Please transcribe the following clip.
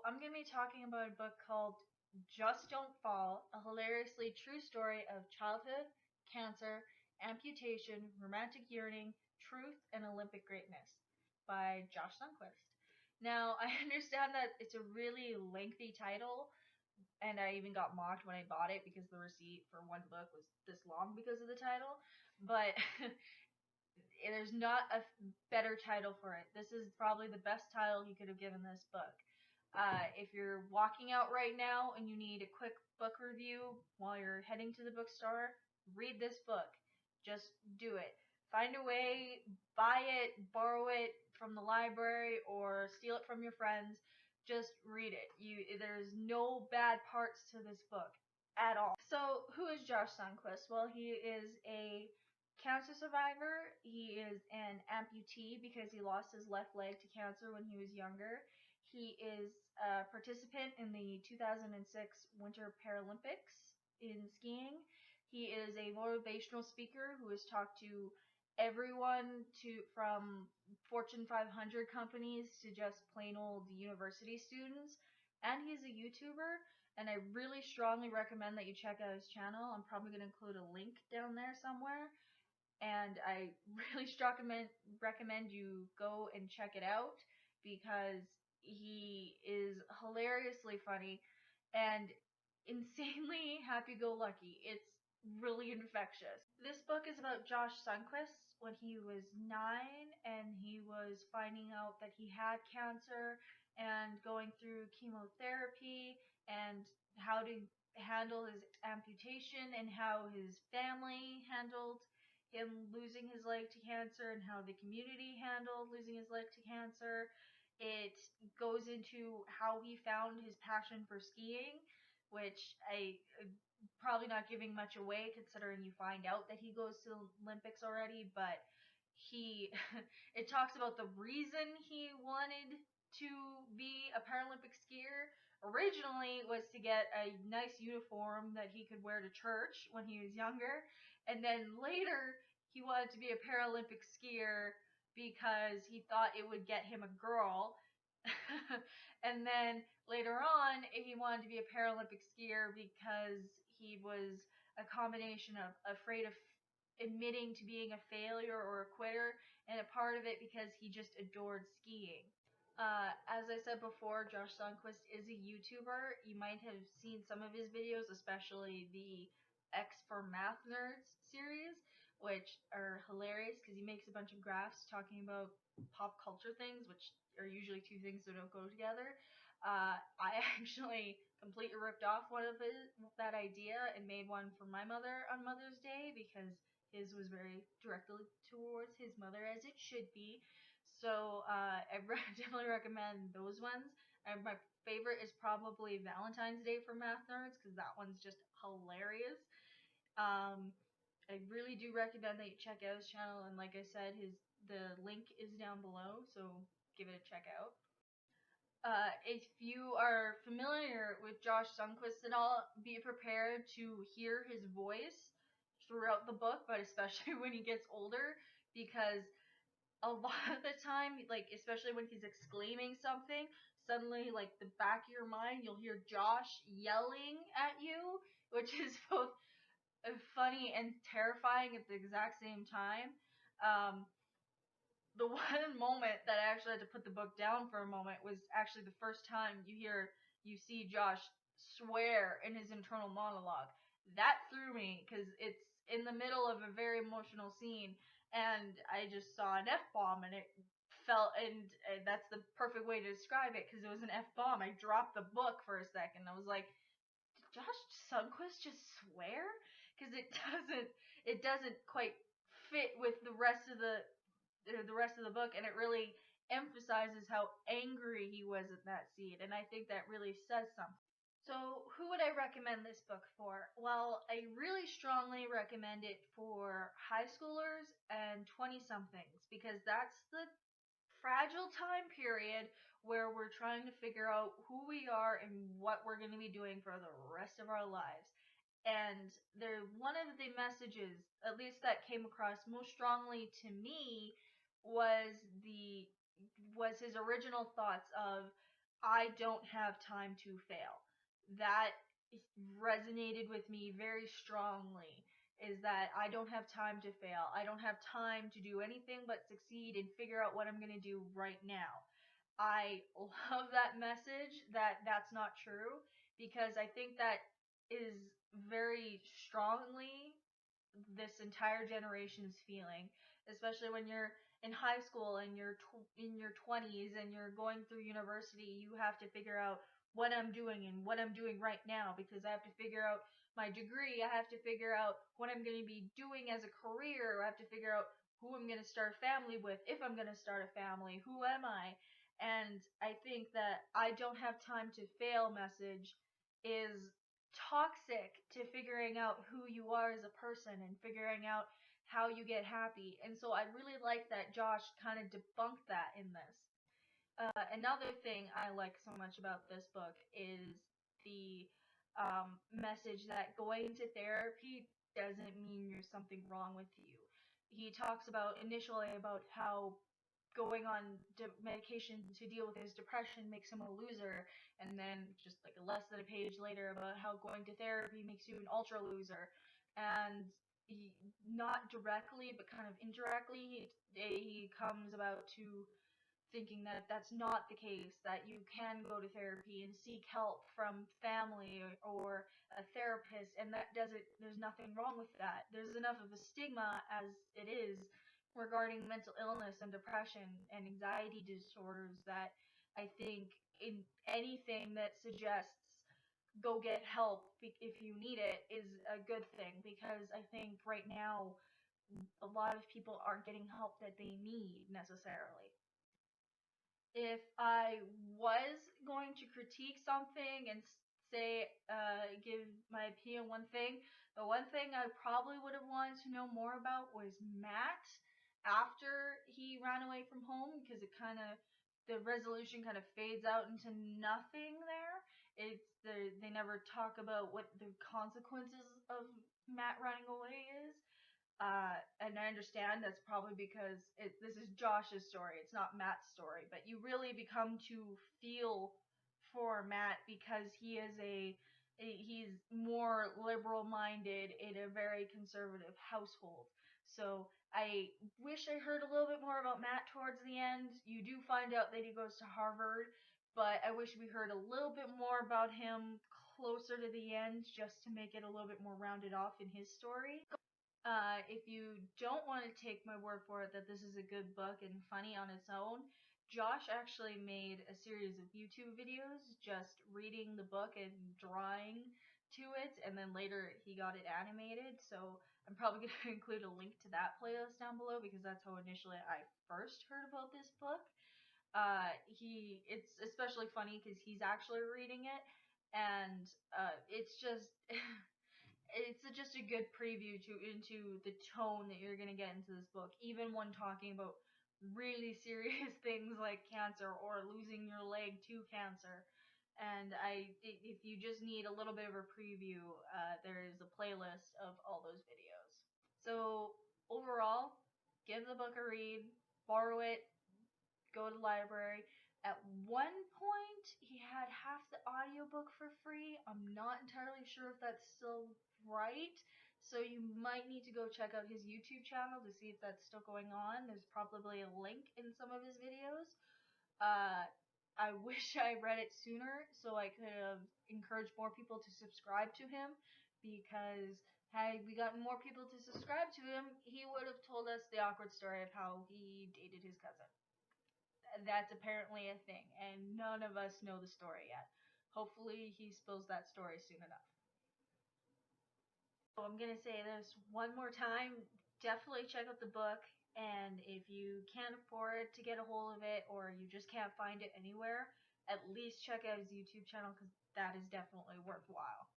I'm going to be talking about a book called Just Don't Fall, a hilariously true story of childhood, cancer, amputation, romantic yearning, truth, and Olympic greatness by Josh Sundquist. Now, I understand that it's a really lengthy title, and I even got mocked when I bought it because the receipt for one book was this long because of the title, but there's not a better title for it. This is probably the best title you could have given this book. If you're walking out right now and you need a quick book review while you're heading to the bookstore, read this book. Just do it. Find a way, buy it, borrow it from the library, or steal it from your friends. Just read it. There's no bad parts to this book at all. So, who is Josh Sundquist? Well, he is a cancer survivor. He is an amputee because he lost his left leg to cancer when he was younger. He is a participant in the 2006 Winter Paralympics in skiing. He is a motivational speaker who has talked to everyone from Fortune 500 companies to just plain old university students. And he's a YouTuber, and I really strongly recommend that you check out his channel. I'm probably going to include a link down there somewhere. And I really recommend you go and check it out because he is hilariously funny and insanely happy-go-lucky. It's really infectious. This book is about Josh Sundquist when he was 9 and he was finding out that he had cancer and going through chemotherapy and how to handle his amputation and how his family handled him losing his leg to cancer and how the community handled losing his leg to cancer. It goes into how he found his passion for skiing, which I probably not giving much away considering you find out that he goes to the Olympics already, but he it talks about the reason he wanted to be a Paralympic skier originally was to get a nice uniform that he could wear to church when he was younger, and then later he wanted to be a Paralympic skier because he thought it would get him a girl. And then later on he wanted to be a Paralympic skier because he was a combination of afraid of admitting to being a failure or a quitter, and a part of it because he just adored skiing. As I said before, Josh Sundquist is a YouTuber. You might have seen some of his videos, especially the X for Math Nerds series, which are hilarious because he makes a bunch of graphs talking about pop culture things, which are usually two things that don't go together. I actually completely ripped off that idea and made one for my mother on Mother's Day because his was very directly towards his mother, as it should be. So I definitely recommend those ones. And my favorite is probably Valentine's Day for Math Nerds because that one's just hilarious. I really do recommend that you check out his channel, and like I said, the link is down below, so give it a check out. If you are familiar with Josh Sundquist at all, be prepared to hear his voice throughout the book, but especially when he gets older, because a lot of the time, like, especially when he's exclaiming something, suddenly, like, the back of your mind, you'll hear Josh yelling at you, which is both funny and terrifying at the exact same time. The one moment that I actually had to put the book down for a moment was actually the first time you see Josh swear in his internal monologue. That threw me because it's in the middle of a very emotional scene, and I just saw an F-bomb, and it felt, and that's the perfect way to describe it because it was an F-bomb. I dropped the book for a second. I was like, did Josh Sundquist just swear? Because it doesn't quite fit with the rest of the book, and it really emphasizes how angry he was at that scene, and I think that really says something. So, who would I recommend this book for? Well, I really strongly recommend it for high schoolers and 20-somethings, because that's the fragile time period where we're trying to figure out who we are and what we're going to be doing for the rest of our lives. And one of the messages, at least that came across most strongly to me, was his original thoughts of, I don't have time to fail. That resonated with me very strongly, is that I don't have time to fail. I don't have time to do anything but succeed and figure out what I'm going to do right now. I love that message that that's not true, because I think that is very strongly this entire generation's feeling, especially when you're in high school and you're in your 20s and you're going through university. You have to figure out what I'm doing and what I'm doing right now, because I have to figure out my degree. I have to figure out what I'm going to be doing as a career. I have to figure out who I'm going to start a family with, if I'm going to start a family, who am I? And I think that I don't have time to fail message is toxic to figuring out who you are as a person and figuring out how you get happy. And so I really like that Josh kind of debunked that in this. Another thing I like so much about this book is the message that going to therapy doesn't mean there's something wrong with you. He talks about initially about how going on medication to deal with his depression makes him a loser, and then just like less than a page later about how going to therapy makes you an ultra loser. And he, not directly but kind of indirectly, he comes about to thinking that that's not the case, that you can go to therapy and seek help from family or a therapist, and that doesn't, there's nothing wrong with that. There's enough of a stigma as it is regarding mental illness and depression and anxiety disorders that I think in anything that suggests go get help if you need it is a good thing, because I think right now a lot of people aren't getting help that they need necessarily. If I was going to critique something and say, give my opinion on one thing, the one thing I probably would have wanted to know more about was Matt after he ran away from home, because it kind of, the resolution kind of fades out into nothing there. They never talk about what the consequences of Matt running away is. And I understand that's probably because this is Josh's story, it's not Matt's story, but you really become to feel for Matt because he's more liberal minded in a very conservative household. So I wish I heard a little bit more about Matt towards the end. You do find out that he goes to Harvard, but I wish we heard a little bit more about him closer to the end, just to make it a little bit more rounded off in his story. If you don't want to take my word for it that this is a good book and funny on its own, Josh actually made a series of YouTube videos just reading the book and drawing to it, and then later he got it animated. So I'm probably going to include a link to that playlist down below, because that's how initially I first heard about this book. It's especially funny because he's actually reading it, and it's just it's just a good preview into the tone that you're gonna get into this book, even when talking about really serious things like cancer or losing your leg to cancer. And if you just need a little bit of a preview, there is a playlist of all those videos. So overall, give the book a read, borrow it, go to the library. At one point, he had half the audiobook for free. I'm not entirely sure if that's still right. So you might need to go check out his YouTube channel to see if that's still going on. There's probably a link in some of his videos. I wish I read it sooner so I could have encouraged more people to subscribe to him, because had we gotten more people to subscribe to him, he would have told us the awkward story of how he dated his cousin. That's apparently a thing, and none of us know the story yet. Hopefully he spills that story soon enough. So I'm gonna say this one more time. Definitely check out the book, and if you can't afford to get a hold of it, or you just can't find it anywhere, at least check out his YouTube channel, because that is definitely worthwhile.